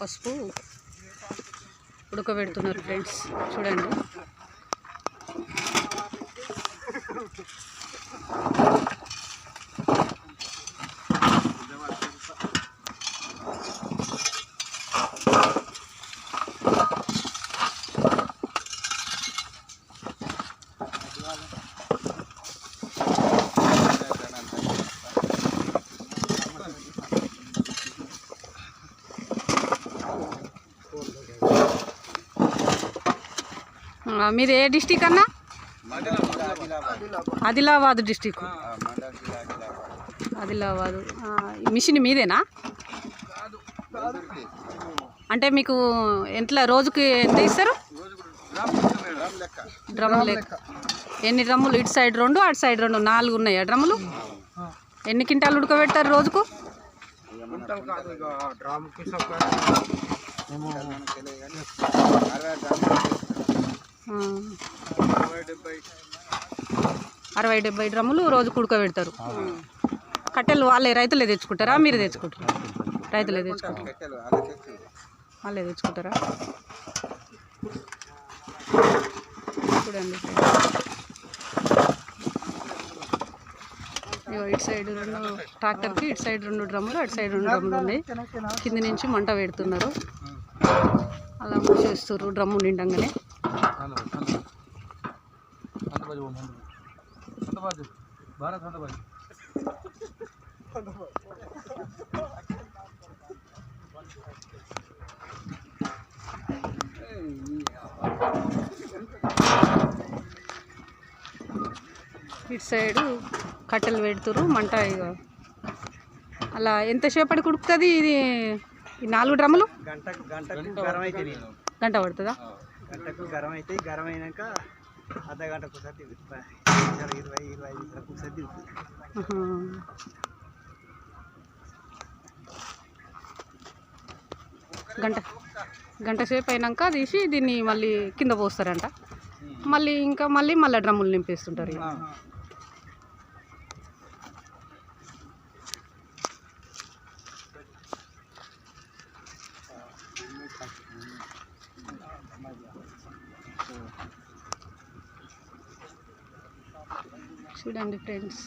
పసుపు ఉడకబెడుతున్నారు ఫ్రెండ్స్, చూడండి. మీది ఏ డిస్టిక్ అన్నా? ఆదిలాబాద్ డిస్టిక్. ఆదిలాబాదు. మిషన్ మీదేనా? అంటే మీకు ఎంత రోజుకి ఎంత ఇస్తారు? డ్రమ్ లెక్క. ఎన్ని డ్రమ్ములు? ఇటు సైడ్ 2 అటు సైడ్ 2 4 ఉన్నాయా డ్రమ్ములు? ఎన్ని క్వింటాలు ఉడకబెడతారు రోజుకు? అరవై 70 డ్రమ్ములు రోజుకు ఉడకబెడతారు. కట్టెలు వాళ్ళే రైతులే తెచ్చుకుంటారా, మీరు తెచ్చుకుంటారా? రైతులే తెచ్చుకుంటారు. వాళ్ళే తెచ్చుకుంటారా? చూడండి, ఇటు సైడ్ 2 ట్రాక్టర్కి, ఇటు సైడ్ 2 డ్రమ్ములు, అటు సైడ్ 2 డ్రమ్ములు ఉన్నాయి. కింద నుంచి మంట పెడుతున్నారు, అలా మూసేస్తారు డ్రమ్ము నిండంగానే. ఇటు సైడు కట్టెలు పెడుతురు, మంట ఇక అలా ఎంతసేపటికి ఉడుకుతుంది ఇది? ఈ 4 డ్రమ్ములు గంట పడుతుందా? గంటకు గరం అవుతాయి. గరం అయినాక అర్ధగంటకు ఒకసారి 20-25 నిమిషాలకు ఒకసారి దిగుతుంది. గంట సేపు అయినాక తీసి దీన్ని మళ్ళీ కింద పోస్తారంట. మళ్ళీ డ్రమ్ములు నింపేస్తుంటారు. చూడండి ఫ్రెండ్స్.